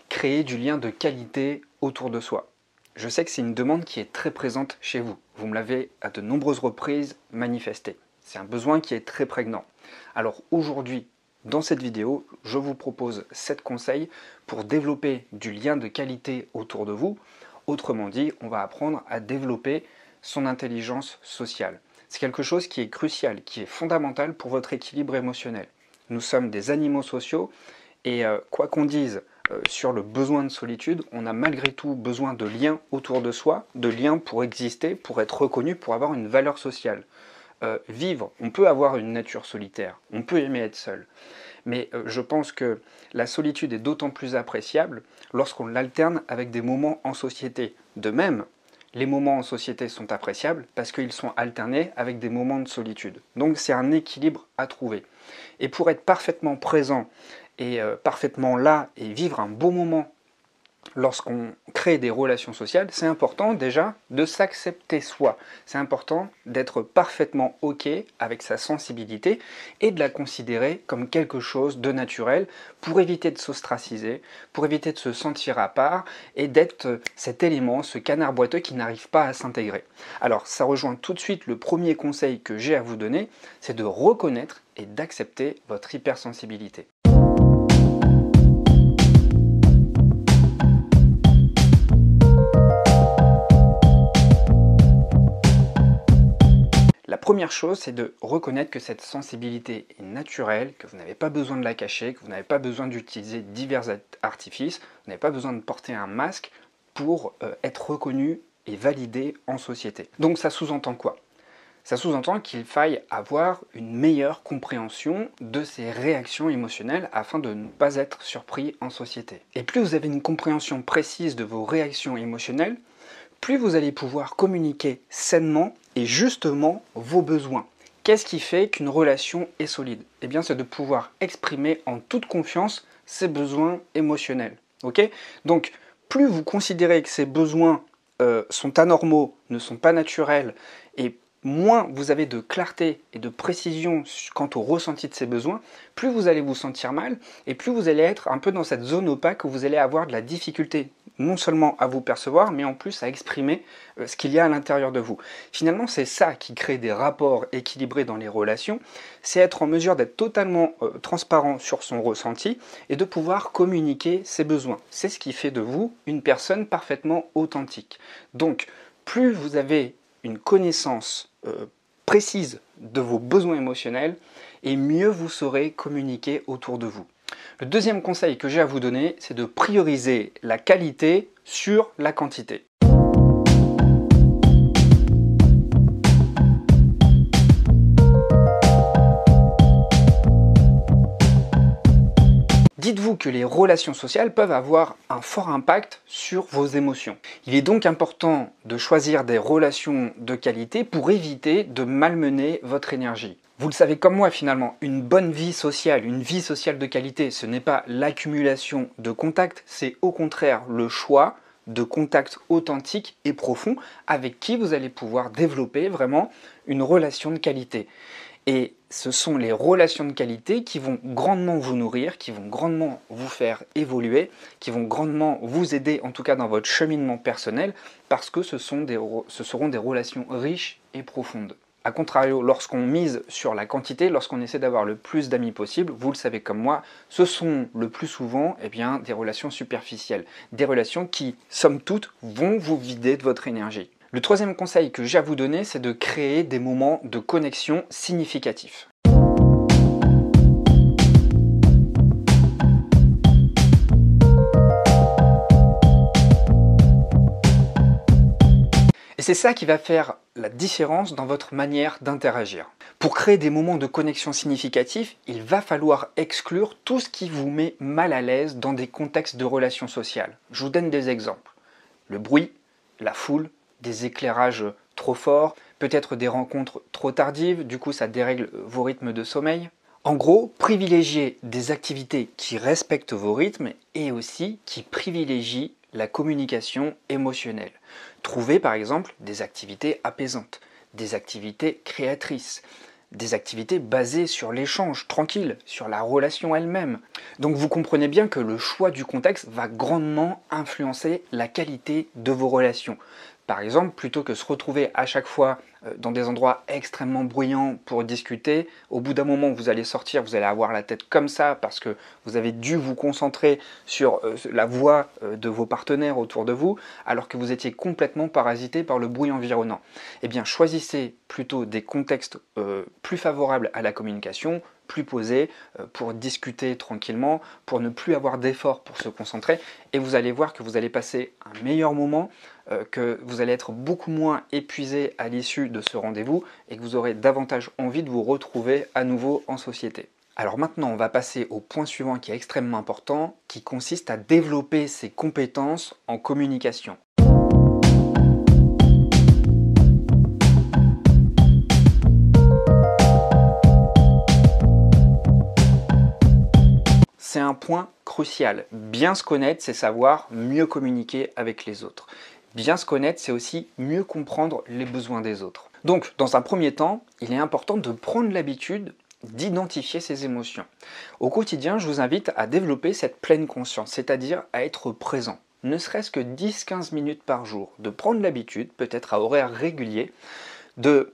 créer du lien de qualité autour de soi. Je sais que c'est une demande qui est très présente chez vous. Vous me l'avez à de nombreuses reprises manifesté. C'est un besoin qui est très prégnant. Alors aujourd'hui, dans cette vidéo, je vous propose 7 conseils pour développer du lien de qualité autour de vous. Autrement dit, on va apprendre à développer son intelligence sociale. C'est quelque chose qui est crucial, qui est fondamental pour votre équilibre émotionnel. Nous sommes des animaux sociaux et quoi qu'on dise sur le besoin de solitude, on a malgré tout besoin de liens autour de soi, de liens pour exister, pour être reconnu, pour avoir une valeur sociale. Vivre, on peut avoir une nature solitaire, on peut aimer être seul, mais je pense que la solitude est d'autant plus appréciable lorsqu'on l'alterne avec des moments en société. De même, les moments en société sont appréciables parce qu'ils sont alternés avec des moments de solitude. Donc c'est un équilibre à trouver. Et pour être parfaitement présent et parfaitement là et vivre un bon moment lorsqu'on crée des relations sociales, c'est important déjà de s'accepter soi. C'est important d'être parfaitement OK avec sa sensibilité et de la considérer comme quelque chose de naturel pour éviter de s'ostraciser, pour éviter de se sentir à part et d'être cet élément, ce canard boiteux qui n'arrive pas à s'intégrer. Alors ça rejoint tout de suite le premier conseil que j'ai à vous donner, c'est de reconnaître et d'accepter votre hypersensibilité. La première chose, c'est de reconnaître que cette sensibilité est naturelle, que vous n'avez pas besoin de la cacher, que vous n'avez pas besoin d'utiliser divers artifices, vous n'avez pas besoin de porter un masque pour être reconnu et validé en société. Donc ça sous-entend quoi? Ça sous-entend qu'il faille avoir une meilleure compréhension de ses réactions émotionnelles afin de ne pas être surpris en société. Et plus vous avez une compréhension précise de vos réactions émotionnelles, plus vous allez pouvoir communiquer sainement et justement vos besoins. Qu'est-ce qui fait qu'une relation est solide? Eh bien, c'est de pouvoir exprimer en toute confiance ses besoins émotionnels. Ok? Donc, plus vous considérez que ces besoins sont anormaux, ne sont pas naturels, et moins vous avez de clarté et de précision quant au ressenti de ces besoins, plus vous allez vous sentir mal et plus vous allez être un peu dans cette zone opaque où vous allez avoir de la difficulté non seulement à vous percevoir, mais en plus à exprimer ce qu'il y a à l'intérieur de vous. Finalement, c'est ça qui crée des rapports équilibrés dans les relations, c'est être en mesure d'être totalement transparent sur son ressenti et de pouvoir communiquer ses besoins. C'est ce qui fait de vous une personne parfaitement authentique. Donc, plus vous avez une connaissance précise de vos besoins émotionnels, et mieux vous saurez communiquer autour de vous. Le deuxième conseil que j'ai à vous donner, c'est de prioriser la qualité sur la quantité. Dites-vous que les relations sociales peuvent avoir un fort impact sur vos émotions. Il est donc important de choisir des relations de qualité pour éviter de malmener votre énergie. Vous le savez comme moi finalement, une bonne vie sociale, une vie sociale de qualité, ce n'est pas l'accumulation de contacts, c'est au contraire le choix de contacts authentiques et profonds avec qui vous allez pouvoir développer vraiment une relation de qualité. Et ce sont les relations de qualité qui vont grandement vous nourrir, qui vont grandement vous faire évoluer, qui vont grandement vous aider, en tout cas dans votre cheminement personnel, parce que ce seront des relations riches et profondes. A contrario, lorsqu'on mise sur la quantité, lorsqu'on essaie d'avoir le plus d'amis possible, vous le savez comme moi, ce sont le plus souvent des relations superficielles, des relations qui, somme toute, vont vous vider de votre énergie. Le troisième conseil que j'ai à vous donner, c'est de créer des moments de connexion significatifs. Et c'est ça qui va faire la différence dans votre manière d'interagir. Pour créer des moments de connexion significatifs, il va falloir exclure tout ce qui vous met mal à l'aise dans des contextes de relations sociales. Je vous donne des exemples. Le bruit, la foule, des éclairages trop forts, peut-être des rencontres trop tardives, du coup ça dérègle vos rythmes de sommeil. En gros, privilégiez des activités qui respectent vos rythmes et aussi qui privilégient la communication émotionnelle. Trouvez par exemple des activités apaisantes, des activités créatrices, des activités basées sur l'échange, tranquille, sur la relation elle-même. Donc vous comprenez bien que le choix du contexte va grandement influencer la qualité de vos relations. Par exemple, plutôt que se retrouver à chaque fois dans des endroits extrêmement bruyants pour discuter, au bout d'un moment vous allez sortir, vous allez avoir la tête comme ça parce que vous avez dû vous concentrer sur la voix de vos partenaires autour de vous, alors que vous étiez complètement parasité par le bruit environnant. Eh bien, choisissez plutôt des contextes plus favorables à la communication, plus posés, pour discuter tranquillement, pour ne plus avoir d'efforts pour se concentrer, et vous allez voir que vous allez passer un meilleur moment, que vous allez être beaucoup moins épuisé à l'issue de ce rendez-vous et que vous aurez davantage envie de vous retrouver à nouveau en société. Alors maintenant, on va passer au point suivant qui est extrêmement important, qui consiste à développer ses compétences en communication. C'est un point crucial. Bien se connaître, c'est savoir mieux communiquer avec les autres. Bien se connaître, c'est aussi mieux comprendre les besoins des autres. Donc, dans un premier temps, il est important de prendre l'habitude d'identifier ses émotions. Au quotidien, je vous invite à développer cette pleine conscience, c'est-à-dire à être présent. Ne serait-ce que 10-15 minutes par jour, de prendre l'habitude, peut-être à horaires réguliers, de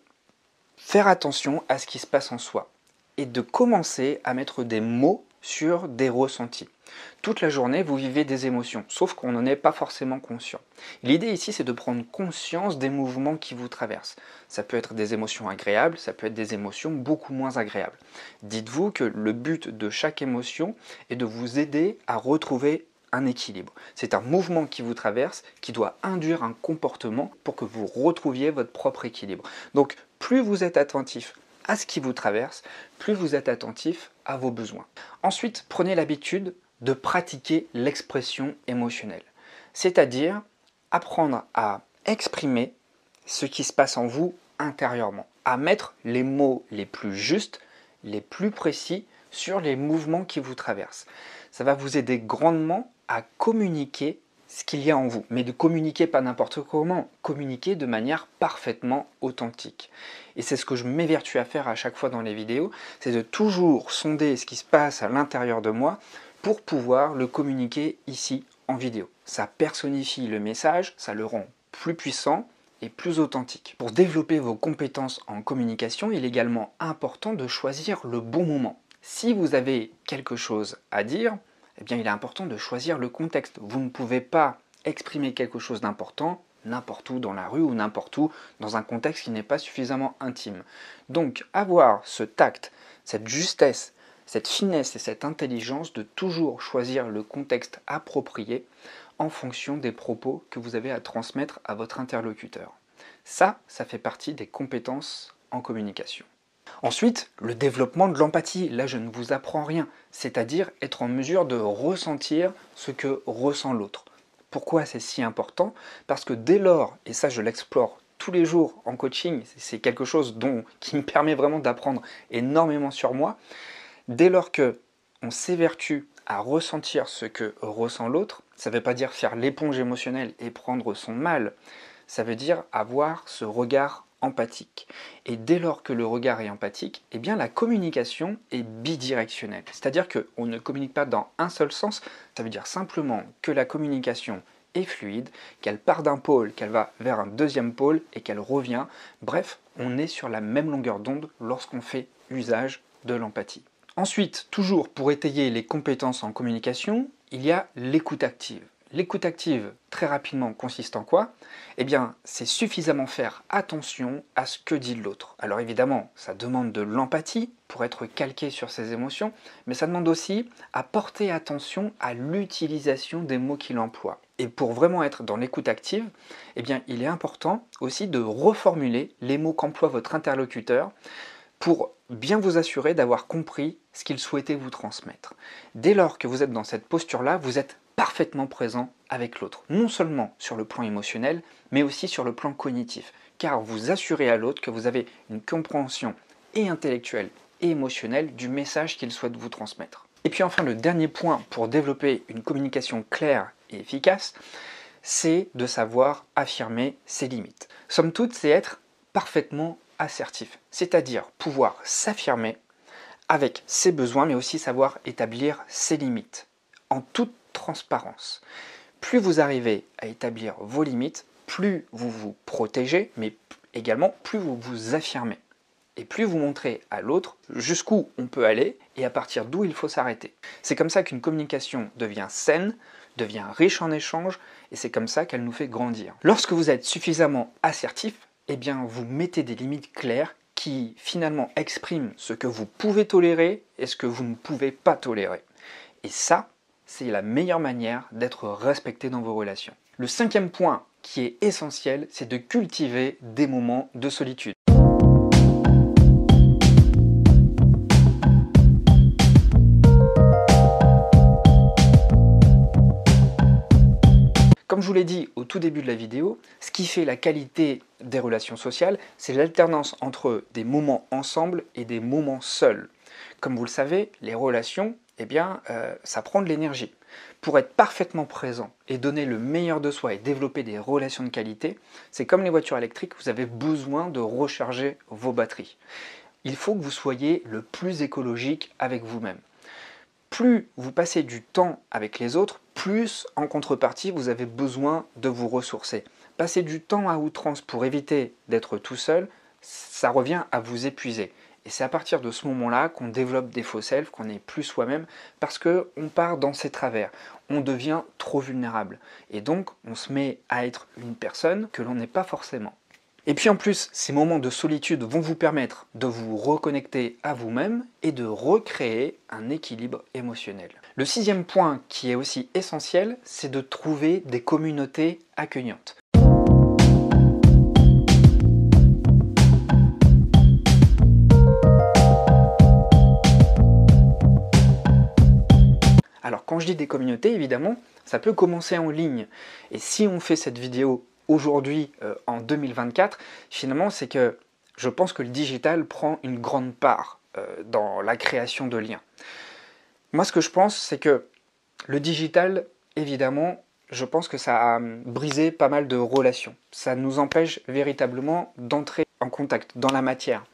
faire attention à ce qui se passe en soi et de commencer à mettre des mots sur des ressentis. Toute la journée, vous vivez des émotions, sauf qu'on n'en est pas forcément conscient. L'idée ici, c'est de prendre conscience des mouvements qui vous traversent. Ça peut être des émotions agréables, ça peut être des émotions beaucoup moins agréables. Dites-vous que le but de chaque émotion est de vous aider à retrouver un équilibre. C'est un mouvement qui vous traverse, qui doit induire un comportement pour que vous retrouviez votre propre équilibre. Donc, plus vous êtes attentif à ce qui vous traverse, plus vous êtes attentif à vos besoins. Ensuite, prenez l'habitude de pratiquer l'expression émotionnelle, c'est-à-dire apprendre à exprimer ce qui se passe en vous intérieurement, à mettre les mots les plus justes, les plus précis sur les mouvements qui vous traversent. Ça va vous aider grandement à communiquer ce qu'il y a en vous, mais de communiquer pas n'importe comment, communiquer de manière parfaitement authentique. Et c'est ce que je m'évertue à faire à chaque fois dans les vidéos, c'est de toujours sonder ce qui se passe à l'intérieur de moi pour pouvoir le communiquer ici en vidéo. Ça personnifie le message, ça le rend plus puissant et plus authentique. Pour développer vos compétences en communication, il est également important de choisir le bon moment. Si vous avez quelque chose à dire, eh bien, il est important de choisir le contexte. Vous ne pouvez pas exprimer quelque chose d'important n'importe où dans la rue ou n'importe où dans un contexte qui n'est pas suffisamment intime. Donc, avoir ce tact, cette justesse, cette finesse et cette intelligence de toujours choisir le contexte approprié en fonction des propos que vous avez à transmettre à votre interlocuteur. Ça fait partie des compétences en communication. Ensuite, le développement de l'empathie. Là, je ne vous apprends rien, c'est-à-dire être en mesure de ressentir ce que ressent l'autre. Pourquoi c'est si important? Parce que dès lors, et ça je l'explore tous les jours en coaching, c'est quelque chose qui me permet vraiment d'apprendre énormément sur moi, dès lors que on s'évertue à ressentir ce que ressent l'autre, ça ne veut pas dire faire l'éponge émotionnelle et prendre son mal, ça veut dire avoir ce regard empathique. Et dès lors que le regard est empathique, eh bien la communication est bidirectionnelle. C'est-à-dire qu'on ne communique pas dans un seul sens, ça veut dire simplement que la communication est fluide, qu'elle part d'un pôle, qu'elle va vers un deuxième pôle et qu'elle revient. Bref, on est sur la même longueur d'onde lorsqu'on fait usage de l'empathie. Ensuite, toujours pour étayer les compétences en communication, il y a l'écoute active. L'écoute active, très rapidement, consiste en quoi? Eh bien, c'est suffisamment faire attention à ce que dit l'autre. Alors évidemment, ça demande de l'empathie pour être calqué sur ses émotions, mais ça demande aussi à porter attention à l'utilisation des mots qu'il emploie. Et pour vraiment être dans l'écoute active, eh bien, il est important aussi de reformuler les mots qu'emploie votre interlocuteur pour bien vous assurer d'avoir compris ce qu'il souhaitait vous transmettre. Dès lors que vous êtes dans cette posture-là, vous êtes parfaitement présent avec l'autre, non seulement sur le plan émotionnel, mais aussi sur le plan cognitif, car vous assurez à l'autre que vous avez une compréhension et intellectuelle et émotionnelle du message qu'il souhaite vous transmettre. Et puis enfin, le dernier point pour développer une communication claire et efficace, c'est de savoir affirmer ses limites. Somme toute, c'est être parfaitement assertif, c'est-à-dire pouvoir s'affirmer avec ses besoins, mais aussi savoir établir ses limites, en toute transparence. Plus vous arrivez à établir vos limites, plus vous vous protégez, mais également plus vous vous affirmez. Et plus vous montrez à l'autre jusqu'où on peut aller et à partir d'où il faut s'arrêter. C'est comme ça qu'une communication devient saine, devient riche en échanges, et c'est comme ça qu'elle nous fait grandir. Lorsque vous êtes suffisamment assertif, eh bien vous mettez des limites claires qui finalement expriment ce que vous pouvez tolérer et ce que vous ne pouvez pas tolérer. Et ça, c'est la meilleure manière d'être respecté dans vos relations. Le 5e point qui est essentiel, c'est de cultiver des moments de solitude. Comme je vous l'ai dit au tout début de la vidéo, ce qui fait la qualité des relations sociales, c'est l'alternance entre des moments ensemble et des moments seuls. Comme vous le savez, les relations, ça prend de l'énergie. Pour être parfaitement présent et donner le meilleur de soi et développer des relations de qualité, c'est comme les voitures électriques, vous avez besoin de recharger vos batteries. Il faut que vous soyez le plus écologique avec vous-même. Plus vous passez du temps avec les autres, plus en contrepartie vous avez besoin de vous ressourcer. Passer du temps à outrance pour éviter d'être tout seul, ça revient à vous épuiser. Et c'est à partir de ce moment-là qu'on développe des faux selfs, qu'on n'est plus soi-même, parce qu'on part dans ses travers. On devient trop vulnérable. Et donc, on se met à être une personne que l'on n'est pas forcément. Et puis en plus, ces moments de solitude vont vous permettre de vous reconnecter à vous-même et de recréer un équilibre émotionnel. Le 6e point qui est aussi essentiel, c'est de trouver des communautés accueillantes. Alors quand je dis des communautés, évidemment, ça peut commencer en ligne. Et si on fait cette vidéo aujourd'hui, en 2024, finalement, c'est que je pense que le digital prend une grande part dans la création de liens. Moi, ce que je pense, c'est que le digital, évidemment, je pense que ça a brisé pas mal de relations. Ça nous empêche véritablement d'entrer en contact dans la matière.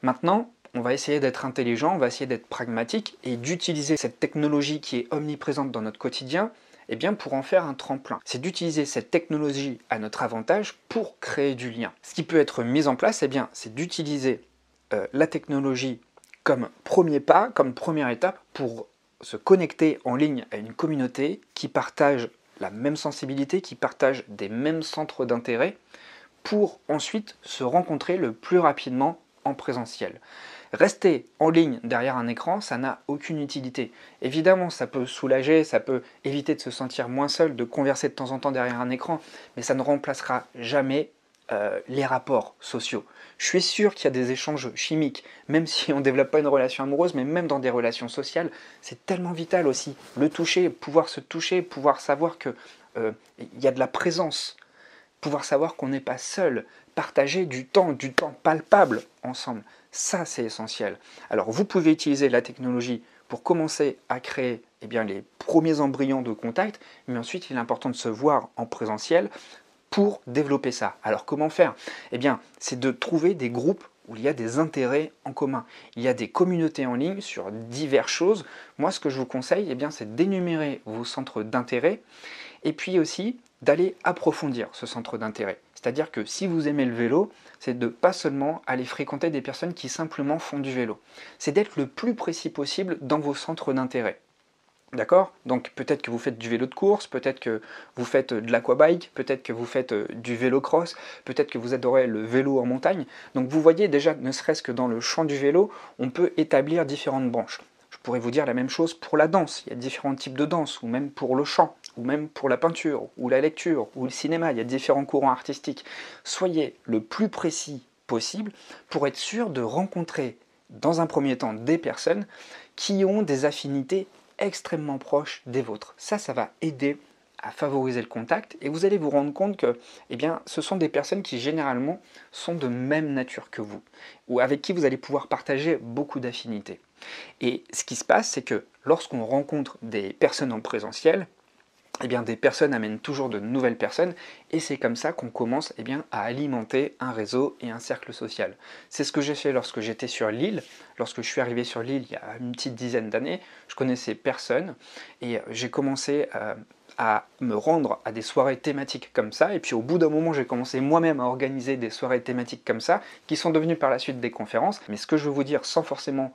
Maintenant, on va essayer d'être intelligent, on va essayer d'être pragmatique et d'utiliser cette technologie qui est omniprésente dans notre quotidien pour en faire un tremplin. C'est d'utiliser cette technologie à notre avantage pour créer du lien. Ce qui peut être mis en place, c'est d'utiliser la technologie comme premier pas, comme première étape pour se connecter en ligne à une communauté qui partage la même sensibilité, qui partage des mêmes centres d'intérêt, pour ensuite se rencontrer le plus rapidement en présentiel. Rester en ligne derrière un écran, ça n'a aucune utilité. Évidemment, ça peut soulager, ça peut éviter de se sentir moins seul, de converser de temps en temps derrière un écran, mais ça ne remplacera jamais les rapports sociaux. Je suis sûr qu'il y a des échanges chimiques, même si on ne développe pas une relation amoureuse, mais même dans des relations sociales, c'est tellement vital aussi. Le toucher, pouvoir se toucher, pouvoir savoir qu'il y a de la présence, pouvoir savoir qu'on n'est pas seul, partager du temps palpable ensemble. Ça, c'est essentiel. Alors, vous pouvez utiliser la technologie pour commencer à créer les premiers embryons de contact, mais ensuite, il est important de se voir en présentiel pour développer ça. Alors, comment faire? C'est de trouver des groupes où il y a des intérêts en commun. Il y a des communautés en ligne sur diverses choses. Moi, ce que je vous conseille, c'est d'énumérer vos centres d'intérêt et puis aussi d'aller approfondir ce centre d'intérêt. C'est-à-dire que si vous aimez le vélo, c'est de pas seulement aller fréquenter des personnes qui simplement font du vélo. C'est d'être le plus précis possible dans vos centres d'intérêt. D'accord? Donc peut-être que vous faites du vélo de course, peut-être que vous faites de l'aquabike, peut-être que vous faites du vélo cross, peut-être que vous adorez le vélo en montagne. Donc vous voyez déjà, ne serait-ce que dans le champ du vélo, on peut établir différentes branches. Je pourrais vous dire la même chose pour la danse. Il y a différents types de danse, ou même pour le chant, ou même pour la peinture, ou la lecture, ou le cinéma. Il y a différents courants artistiques. Soyez le plus précis possible pour être sûr de rencontrer, dans un premier temps, des personnes qui ont des affinités extrêmement proches des vôtres. Ça va aider à favoriser le contact et vous allez vous rendre compte que ce sont des personnes qui généralement sont de même nature que vous ou avec qui vous allez pouvoir partager beaucoup d'affinités. Et ce qui se passe, c'est que lorsqu'on rencontre des personnes en présentiel, eh bien, des personnes amènent toujours de nouvelles personnes et c'est comme ça qu'on commence à alimenter un réseau et un cercle social. C'est ce que j'ai fait lorsque j'étais sur l'île. Lorsque je suis arrivé sur l'île il y a une petite dizaine d'années, je connaissais personne et j'ai commencé à me rendre à des soirées thématiques comme ça, et puis au bout d'un moment j'ai commencé moi-même à organiser des soirées thématiques comme ça, qui sont devenues par la suite des conférences. Mais ce que je veux vous dire sans forcément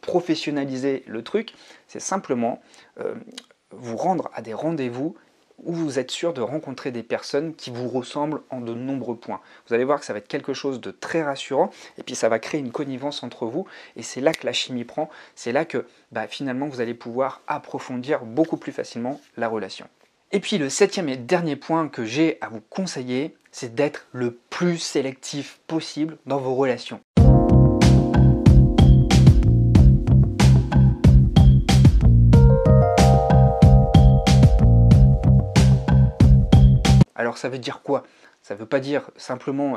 professionnaliser le truc, c'est simplement vous rendre à des rendez-vous où vous êtes sûr de rencontrer des personnes qui vous ressemblent en de nombreux points. Vous allez voir que ça va être quelque chose de très rassurant, et puis ça va créer une connivence entre vous, et c'est là que la chimie prend, c'est là que finalement vous allez pouvoir approfondir beaucoup plus facilement la relation. Et puis le 7e et dernier point que j'ai à vous conseiller, c'est d'être le plus sélectif possible dans vos relations. Alors ça veut dire quoi? Ça ne veut pas dire simplement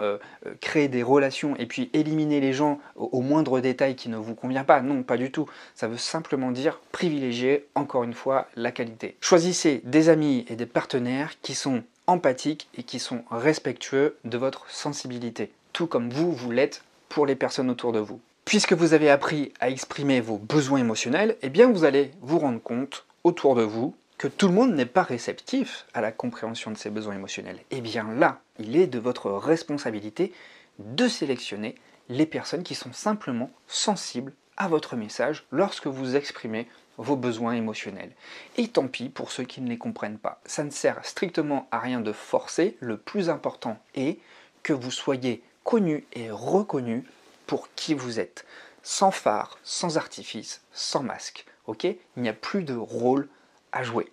créer des relations et puis éliminer les gens au moindre détail qui ne vous convient pas. Non, pas du tout. Ça veut simplement dire privilégier, encore une fois, la qualité. Choisissez des amis et des partenaires qui sont empathiques et qui sont respectueux de votre sensibilité, tout comme vous l'êtes pour les personnes autour de vous. Puisque vous avez appris à exprimer vos besoins émotionnels, eh bien vous allez vous rendre compte autour de vous que tout le monde n'est pas réceptif à la compréhension de ses besoins émotionnels. Et bien là, il est de votre responsabilité de sélectionner les personnes qui sont simplement sensibles à votre message lorsque vous exprimez vos besoins émotionnels. Et tant pis pour ceux qui ne les comprennent pas. Ça ne sert strictement à rien de forcer. Le plus important est que vous soyez connu et reconnu pour qui vous êtes. Sans phare, sans artifice, sans masque. Ok ? Il n'y a plus de rôle à jouer.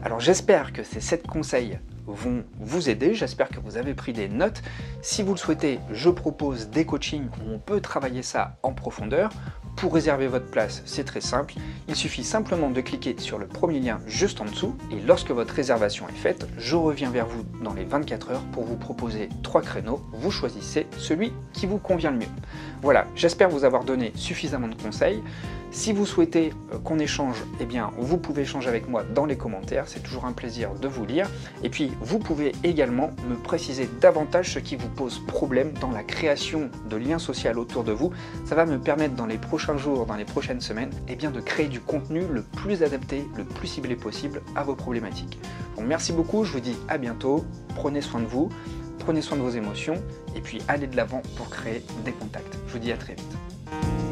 Alors j'espère que ces 7 conseils vont vous aider, j'espère que vous avez pris des notes. Si vous le souhaitez, je propose des coachings où on peut travailler ça en profondeur. Pour réserver votre place, c'est très simple. Il suffit simplement de cliquer sur le premier lien juste en dessous et lorsque votre réservation est faite, je reviens vers vous dans les 24 heures pour vous proposer 3 créneaux. Vous choisissez celui qui vous convient le mieux. Voilà, j'espère vous avoir donné suffisamment de conseils. Si vous souhaitez qu'on échange, eh bien, vous pouvez échanger avec moi dans les commentaires, c'est toujours un plaisir de vous lire. Et puis, vous pouvez également me préciser davantage ce qui vous pose problème dans la création de liens sociaux autour de vous. Ça va me permettre dans les prochains jours, dans les prochaines semaines, eh bien, de créer du contenu le plus adapté, le plus ciblé possible à vos problématiques. Donc, merci beaucoup, je vous dis à bientôt, prenez soin de vous, prenez soin de vos émotions, et puis allez de l'avant pour créer des contacts. Je vous dis à très vite.